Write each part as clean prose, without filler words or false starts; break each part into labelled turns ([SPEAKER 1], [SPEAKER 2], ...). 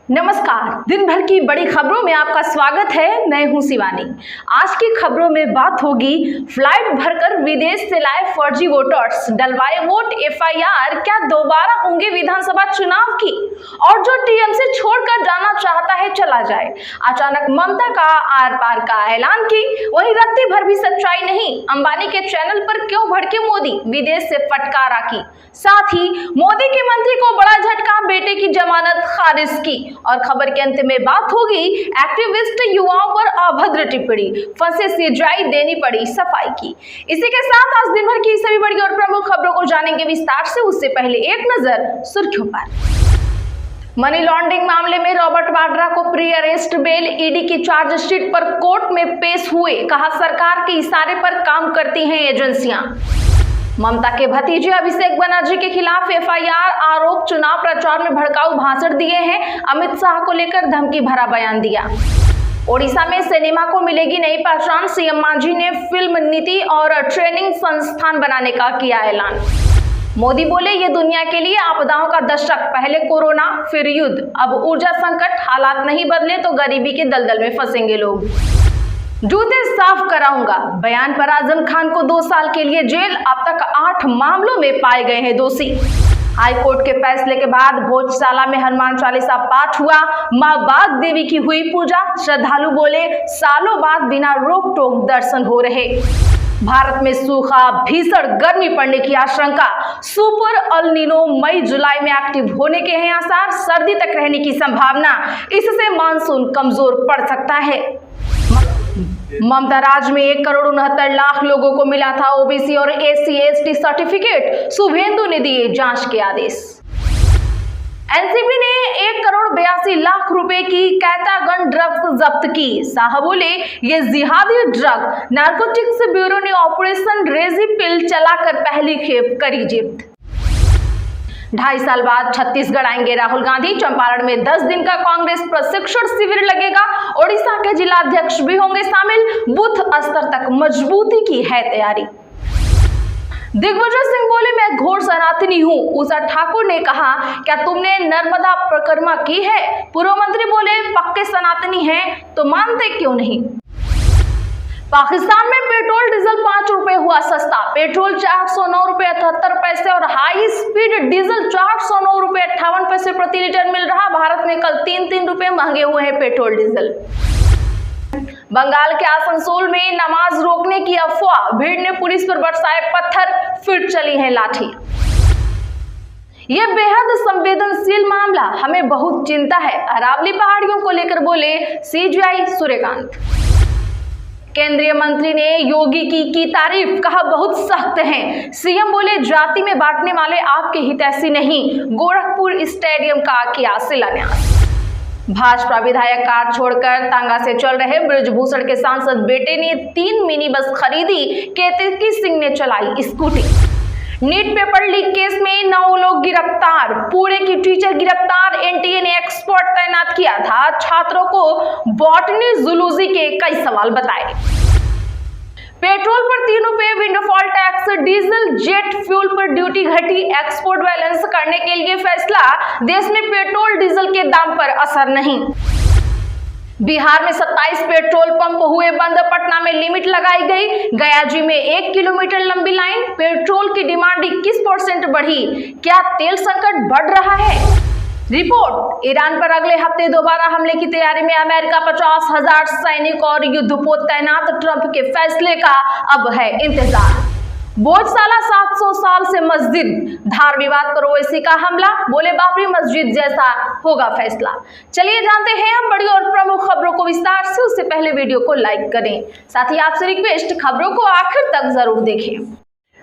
[SPEAKER 1] नमस्कार। दिन भर की बड़ी खबरों में आपका स्वागत है। मैं हूं शिवानी। आज की खबरों में बात होगी फ्लाइट भरकर विदेश से लाए फर्जी वोटर्स, डलवाए वोट, एफआईआर, क्या दोबारा होंगे विधानसभा चुनाव की, और जो टीएमसी छोड़कर जाना चाहता है चला जाए। अचानक ममता का आर पार का ऐलान की, वहीं रत्ती भर भी सच्चाई नहीं। अंबानी के चैनल पर क्यों भड़के मोदी, विदेश से फटकारा की। साथ ही मोदी के मंत्री को बड़ा झटका, बेटे की जमानत खारिज की। और खबर के अंत में बात होगी एक्टिविस्ट युवाओं पर अभद्र टिप्पणी, फंसे सीजीआई देनी पड़ी सफाई की। इसी के साथ आज दिन भर की सभी बड़ी और प्रमुख खबरों को जानेंगे विस्तार से। उससे पहले एक नजर सुर्खियों पर। मनी लॉन्ड्रिंग मामले में रॉबर्ट वाड्रा को प्री अरेस्ट बेल, ईडी की चार्जशीट पर कोर्ट में पेश हुए। कहा सरकार के इशारे पर काम करती हैं एजेंसियां। ममता के भतीजे अभिषेक बनर्जी के खिलाफ एफआईआर, आरोप चुनाव प्रचार में भड़काऊ भाषण दिए हैं। अमित शाह को लेकर धमकी भरा बयान दिया। ओडिशा में सिनेमा को मिलेगी नई पहचान, सीएम मांझी ने फिल्म नीति और ट्रेनिंग संस्थान बनाने का किया ऐलान। मोदी बोले ये दुनिया के लिए आपदाओं का दशक, पहले कोरोना फिर युद्ध, अब ऊर्जा संकट, हालात नहीं बदले तो गरीबी के दलदल में फंसेंगे लोग। जूते साफ कराऊंगा, बयान पर आजम खान को 2 साल के लिए जेल। अब तक 8 मामलों में पाए गए हैं दोषी। हाई कोर्ट के फैसले के बाद भोजशाला में हनुमान चालीसा पाठ हुआ। मां बाग देवी की हुई पूजा। श्रद्धालु बोले सालों बाद बिना रोक टोक दर्शन हो रहे। भारत में सूखा, भीषण गर्मी पड़ने की आशंका। सुपर अल नीनो मई जुलाई में एक्टिव होने के हैं आसार, सर्दी तक रहने की संभावना। इससे मानसून कमजोर पड़ सकता है। ममता राज में 1,69,00,000 लोगों को मिला था ओबीसी और SC/ST सर्टिफिकेट। शुभेंदु ने दिए जांच के आदेश। एनसीबी ने 1,82,00,000 रुपए की कैटागन ड्रग्स जब्त की। शाह बोले ये जिहादी ड्रग। नारकोटिक्स ब्यूरो ने ऑपरेशन रेजी पिल चलाकर पहली खेप करी जब्त। 2.5 साल बाद छत्तीसगढ़ आएंगे राहुल गांधी। चंपारण में 10 दिन का कांग्रेस प्रशिक्षण शिविर लगेगा। ओडिशा के जिलाध्यक्ष भी होंगे शामिल। बूथ स्तर तक मजबूती की है तैयारी। दिग्विजय सिंह बोले मैं घोर सनातनी हूं। उषा ठाकुर ने कहा क्या तुमने नर्मदा परिक्रमा की है। पूर्व मंत्री बोले पक्के सनातनी हैं तो मानते क्यों नहीं। पाकिस्तान में पेट्रोल डीजल 5 रुपए हुआ सस्ता। पेट्रोल 409 रुपए 78 पैसे और हाई स्पीड डीजल 409 रुपए 58 पैसे प्रति लीटर मिल रहा। भारत में कल 3 रुपए महंगे हुए हैं पेट्रोल डीजल। बंगाल के आसनसोल में नमाज रोकने की अफवाह, भीड़ ने पुलिस पर बरसाए पत्थर, फिर चली है लाठी। यह बेहद संवेदनशील मामला, हमें बहुत चिंता है। अरावली पहाड़ियों को लेकर बोले सीजीआई सूर्यकांत। केंद्रीय मंत्री ने योगी की तारीफ, कहा बहुत सख्त हैं। सीएम बोले जाति में बांटने वाले आपके हितैषी नहीं। गोरखपुर स्टेडियम का किया शिलान्यास। भाजपा विधायक कार छोड़कर तांगा से चल रहे बृजभूषण के सांसद बेटे ने 3 मिनी बस खरीदी। केतकी सिंह ने चलाई scooty. NEET paper leak case में 9 लोग गिरफ्तार। पुणे की टीचर गिरफ्तार। एनटीए ने एक्सपर्ट तैनात किया था। छात्रों को बॉटनी जूलॉजी के कई सवाल बताए। पेट्रोल पर 3 रुपए windfall tax, diesel jet fuel पर ड्यूटी घटी। एक्सपोर्ट बैलेंस करने के लिए फैसला। देश में पेट्रोल डीजल के दाम पर असर नहीं। बिहार में 27 पेट्रोल पंप हुए बंद। पटना में लिमिट लगाई गई। गयाजी में 1 किलोमीटर लंबी लाइन। पेट्रोल की डिमांड 21% बढ़ी। क्या तेल संकट बढ़ रहा है। रिपोर्ट। ईरान पर अगले हफ्ते दोबारा हमले की तैयारी में अमेरिका। 50,000 सैनिक और युद्धपोत तैनात। ट्रंप के फैसले का अब है इंतजार। भोजशाला 700 साल से मस्जिद, धार विवाद पर ओवैसी का हमला। बोले बाबरी मस्जिद जैसा होगा फैसला। चलिए जानते हैं हम बड़ी और प्रमुख खबरों को विस्तार से। उससे पहले वीडियो को लाइक करें, साथ ही आपसे रिक्वेस्ट खबरों को आखिर तक जरूर देखें।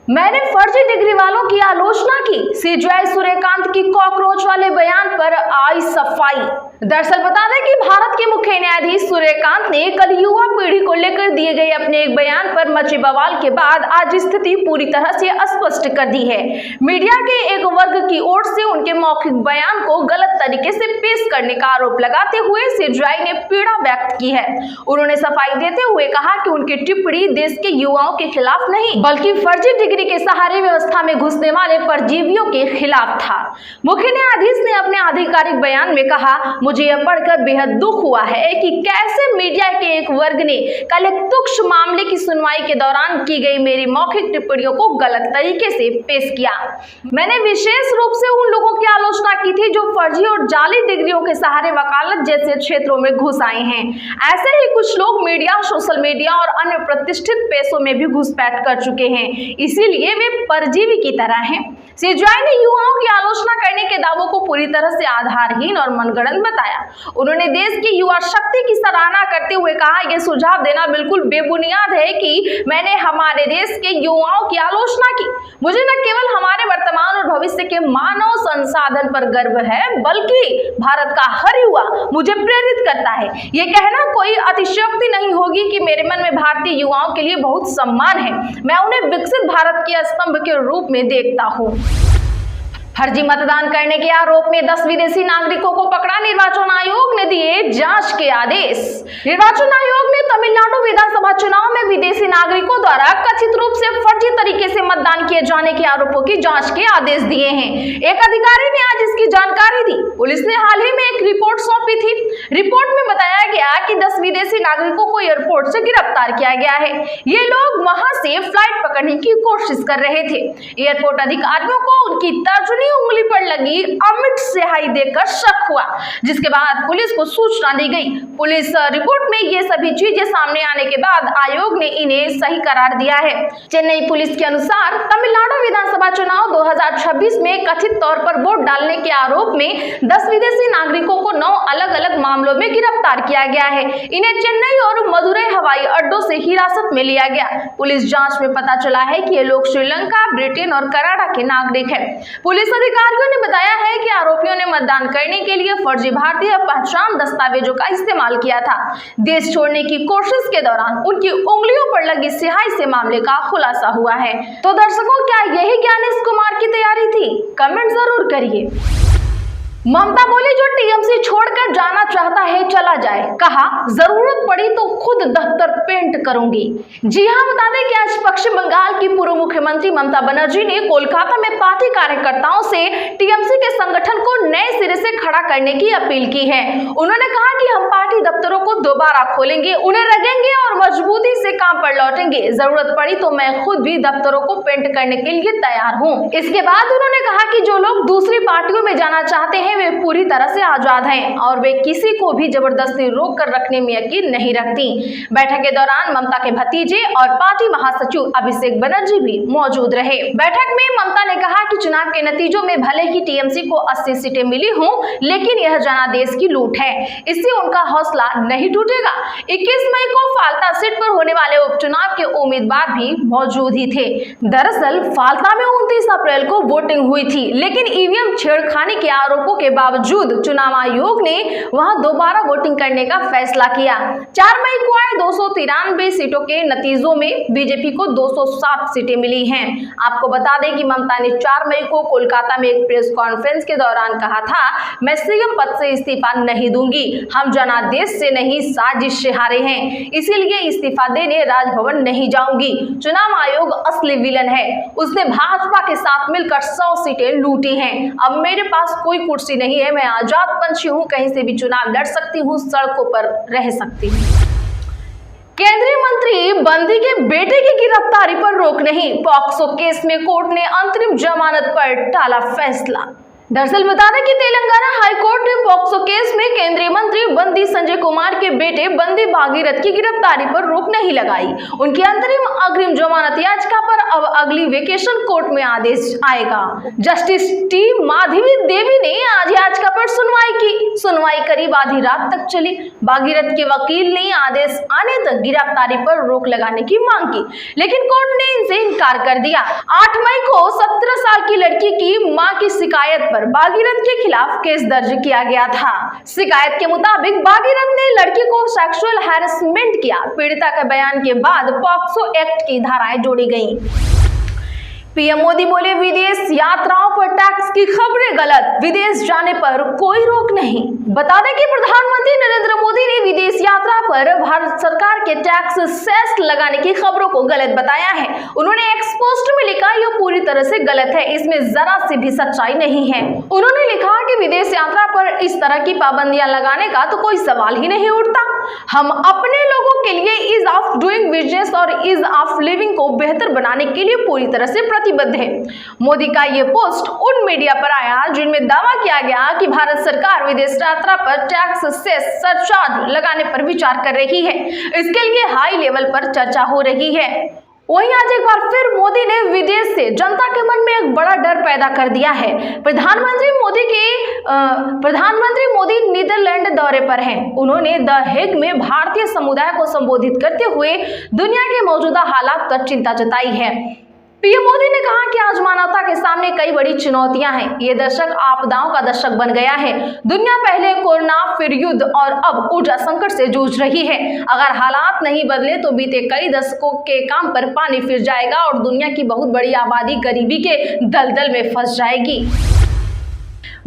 [SPEAKER 1] मैंने फर्जी डिग्री वालों की आलोचना की। सीजीआई सूर्यकांत की कॉकरोच वाले बयान पर आई सफाई। दरअसल बता दें कि भारत के मुख्य न्यायाधीश सूर्यकांत ने कल युवा पीढ़ी को लेकर दिए गए अपने एक बयान पर मचे बवाल के बाद आज स्थिति पूरी तरह से स्पष्ट कर दी है। मीडिया के एक वर्ग की ओर से उनके मौखिक बयान को गलत तरीके से पेश करने का आरोप लगाते हुए सीजीआई ने पीड़ा व्यक्त की है। उन्होंने सफाई देते हुए कहा कि उनकी टिप्पणी देश के युवाओं के खिलाफ नहीं बल्कि फर्जी डिग्री के सहारे व्यवस्था में घुसने वाले परजीवियों के खिलाफ था। मुख्य न्यायाधीश ने अपने आधिकारिक बयान में कहा, मुझे यह पढ़कर बेहद दुख हुआ है कि कैसे मीडिया के एक वर्ग ने कल एक तुच्छ मामले की सुनवाई के दौरान की गई मेरी मौखिक टिप्पणियों को गलत तरीके से पेश किया। मैंने विशेष रूप से उन लोगों की आलोचना की थी जो फर्जी और जाली डिग्रियों के सहारे वकालत जैसे क्षेत्रों में घुस आए हैं। ऐसे ही कुछ लोग मीडिया, सोशल मीडिया और अन्य प्रतिष्ठित पेशों में भी घुसपैठ कर चुके हैं, इसीलिए वे परजीवी की तरह हैं। सीजेआई ने युवाओं की आलोचना करने के दावों को पूरी तरह से आधारहीन और मनगढ़ंत बताया। उन्होंने देश की युवा शक्ति की सराहना करते हुए कहा, यह सुझाव देना बिल्कुल बेबुनियाद है कि मैंने हमारे देश के युवाओं की आलोचना की। मुझे न केवल हमारे वर्तमान और भविष्य के मानव संसाधन पर गर्व है, बल्कि भारत का हर युवा मुझे प्रेरित करता है। यह कहना कोई अतिशयोक्ति नहीं होगी कि मेरे मन में भारतीय युवाओं के लिए बहुत सम्मान है। मैं उन्हें विकसित भारत के स्तंभ के रूप में देखता हूँ। फर्जी मतदान करने के आरोप में 10 विदेशी नागरिकों को पकड़ा, निर्वाचन आयोग ने दिए जांच के आदेश। निर्वाचन आयोग ने तमिलनाडु विधानसभा चुनाव में विदेशी नागरिकों द्वारा कथित रूप से फर्जी तरीके से मतदान किए जाने के आरोपों की जांच के आदेश दिए हैं। एक अधिकारी ने आज इसकी जानकारी दी। पुलिस ने हाल ही में एक रिपोर्ट सौंपी थी। रिपोर्ट में बताया गया कि 10 विदेशी नागरिकों को एयरपोर्ट से गिरफ्तार किया गया है। ये लोग वहां से फ्लाइट पकड़ने की कोशिश कर रहे थे। एयरपोर्ट अधिकारियों को उनकी तर्जनी उंगली पर लगी अमिट स्याही देखकर शक हुआ, जिसके बाद पुलिस को सूचना दी गई। पुलिस रिपोर्ट में ये सभी चीजें सामने आने के बाद आयोग ने इन्हें सही करार दिया है। चेन्नई पुलिस के अनुसार तमिलनाडु विधानसभा चुनाव 2026 में कथित तौर पर वोट डालने के आरोप में 10 विदेशी नागरिकों को 9 अलग अलग मामलों में गिरफ्तार किया गया है। इन्हें चेन्नई और मदुरई हवाई अड्डों से हिरासत में लिया गया। पुलिस जांच में पता चला है कि ये लोग श्रीलंका, ब्रिटेन और कनाडा के नागरिक हैं। पुलिस अधिकारियों ने बताया है कि आरोपियों ने मतदान करने के लिए फर्जी भारतीय पहचान दस्तावेजों का इस्तेमाल किया था। देश छोड़ने की कोशिश के दौरान उनकी उंगलियों पर लगी स्याही से मामले का खुलासा हुआ है। तो दर्शकों, क्या यही ज्ञानेश कुमार की तैयारी थी? कमेंट जरूर करिए। ममता बोली, जो टीएमसी छोड़कर जाना चाहता है चला जाए। कहा, जरूरत पड़ी तो खुद दफ्तर पेंट करूंगी। जी हां, बता दें कि आज पश्चिम बंगाल की पूर्व मुख्यमंत्री ममता बनर्जी ने कोलकाता में पार्टी कार्यकर्ताओं से टीएमसी के संगठन को नए सिरे से खड़ा करने की अपील की है। उन्होंने कहा कि हम पार्टी दफ्तरों को दोबारा खोलेंगे, उन्हें रगेंगे और मजबूती से काम पर लौटेंगे। जरूरत पड़ी तो मैं खुद भी दफ्तरों को पेंट करने के लिए तैयार हूं। इसके बाद उन्होंने कहा कि जो लोग दूसरी पार्टियों में जाना चाहते हैं वे पूरी तरह से आजाद हैं और वे किसी को भी जबरदस्ती रोक कर रखने में यकीन नहीं रखती। बैठक के दौरान ममता के भतीजे और पार्टी महासचिव अभिषेक बनर्जी भी मौजूद रहे। बैठक में ममता ने कहा कि चुनाव के नतीजों में भले ही टीएमसी को 80 सीटें मिली हों, लेकिन यह जनादेश की लूट है, इससे उनका हौसला नहीं टूटेगा। 21 मई को फाल्ता सीट पर होने वाले उपचुनाव के उम्मीदवार भी मौजूद ही थे। दरअसल फाल्ता में 29 अप्रैल को वोटिंग हुई थी, लेकिन ईवीएम छेड़खानी के आरोपों के बावजूद चुनाव आयोग ने वहां दोबारा वोटिंग करने का फैसला किया। 4 मई को आए 293 सीटों के नतीजों में बीजेपी को 207 सीटें मिली हैं। आपको बता दें कि ममता ने 4 मई को कोलकाता में एक प्रेस कॉन्फ्रेंस के दौरान कहा था, मैं सीएम पद से इस्तीफा नहीं दूंगी। हम जनादेश से नहीं, साजिश से हारे हैं, इसीलिए इस्तीफा देने राजभवन नहीं जाऊंगी। चुनाव आयोग असली विलन है, उसने भाजपा के साथ मिलकर 100 सीटें लूटी हैं। अब मेरे पास कोई कुर्सी नहीं है, मैं आजाद पंछी हूं, कहीं से भी चुनाव लड़ सकती हूं, सड़कों पर रह सकती हूं। केंद्रीय मंत्री बंदी के बेटे की गिरफ्तारी पर रोक नहीं, पॉक्सो केस में कोर्ट ने अंतरिम जमानत पर टाला फैसला। दरअसल बता दें कि तेलंगाना हाईकोर्ट ने पॉक्सो केस में केंद्रीय मंत्री बंदी संजय कुमार के बेटे बंदी भागीरथ की गिरफ्तारी पर रोक नहीं लगाई। उनकी अंतरिम अग्रिम जमानत याचिका पर अब अगली वेकेशन कोर्ट में आदेश आएगा। जस्टिस टी माधवी देवी ने आज याचिका पर सुनवाई की। सुनवाई करीब आधी रात तक चली। भागीरथ के वकील ने आदेश आने तक गिरफ्तारी पर रोक लगाने की मांग की, लेकिन कोर्ट ने इनसे इनकार कर दिया। 8 मई को 17 साल की लड़की की मां की शिकायत पर भागीरथ के खिलाफ केस दर्ज किया गया था। शिकायत के मुताबिक भागीरथ ने लड़की को सेक्सुअल हैरेसमेंट किया। पीड़िता के बयान के बाद पॉक्सो एक्ट की धाराएं जोड़ी गईं। पीएम मोदी बोले, विदेश यात्राओं पर टैक्स की खबरें गलत, विदेश जाने पर कोई रोक नहीं। बता दें कि प्रधानमंत्री नरेंद्र मोदी ने विदेश यात्रा पर भारत सरकार के टैक्स सेस लगाने की खबरों को गलत बताया है। उन्होंने एक पोस्ट में लिखा, यह पूरी तरह से गलत है, इसमें जरा सी भी सच्चाई नहीं है। उन्होंने लिखा कि विदेश यात्रा पर इस तरह की पाबंदियां लगाने का तो कोई सवाल ही नहीं उठता। हम अपने लोगों के लिए ईज ऑफ डूइंग बिजनेस और ईज ऑफ लिविंग को बेहतर बनाने के लिए पूरी तरह से प्रतिबद्ध है। मोदी का यह पोस्ट उन मीडिया पर आया जिनमें दावा किया गया कि भारत सरकार विदेश यात्रा पर टैक्स सेस सरचार्ज लगाने पर विचार कर रही है। इसके लिए हाई लेवल पर चर्चा हो रही है। वहीं आज एक बार फिर मोदी ने विदेश से जनता के मन में एक बड़ा डर पैदा कर दिया है। प्रधानमंत्री मोदी नीदरलैंड दौरे पर हैं। उन्होंने द हेग में भारतीय समुदाय को संबोधित करते हुए दुनिया के मौजूदा हालात पर चिंता जताई है। पीएम मोदी ने कहा कि आज मानवता के सामने कई बड़ी चुनौतियां हैं। ये दशक आपदाओं का दशक बन गया है। दुनिया पहले कोरोना, फिर युद्ध और अब ऊर्जा संकट से जूझ रही है। अगर हालात नहीं बदले तो बीते कई दशकों के काम पर पानी फिर जाएगा और दुनिया की बहुत बड़ी आबादी गरीबी के दलदल में फंस जाएगी।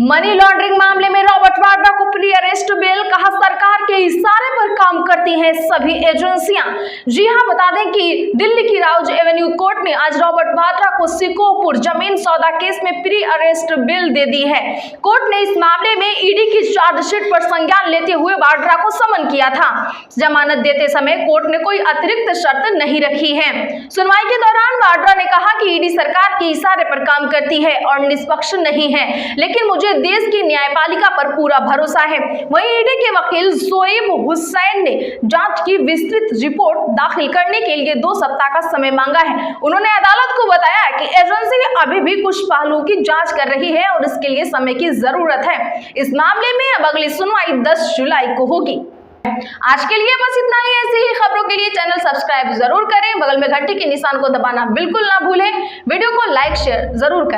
[SPEAKER 1] मनी लॉन्ड्रिंग मामले में रॉबर्ट वाड्रा को प्री अरेस्ट बेल, कहा सरकार के इशारे पर काम करती हैं सभी एजेंसियां। जी हां, बता दें कि दिल्ली की राउज एवेन्यू कोर्ट ने आज रॉबर्ट वाड्रा को सिकोपुर जमीन सौदा केस में प्री अरेस्ट बेल दे दी है। कोर्ट ने इस मामले में ईडी की चार्जशीट पर संज्ञान लेते हुए वाड्रा को समन किया था। जमानत देते समय कोर्ट ने कोई अतिरिक्त शर्त नहीं रखी है। सुनवाई के दौरान वाड्रा ने कहा कि ईडी सरकार के इशारे पर काम करती है और निष्पक्ष नहीं है, लेकिन मुझे देश की न्यायपालिका पर पूरा भरोसा है। वहीं ईडी के वकील शोएब हुसैन ने जांच की विस्तृत रिपोर्ट दाखिल करने के लिए 2 सप्ताह का समय मांगा है। उन्होंने अदालत को बताया कि एजेंसी अभी भी कुछ पहलुओं की जांच कर रही है और इसके लिए समय की जरूरत है। इस मामले में अब अगली सुनवाई 10 जुलाई को होगी। आज के लिए बस इतना ही। ऐसी ही खबरों के लिए चैनल सब्सक्राइब जरूर करें, बगल में घंटी के निशान को दबाना बिल्कुल ना भूलें। वीडियो को लाइक शेयर जरूर करें।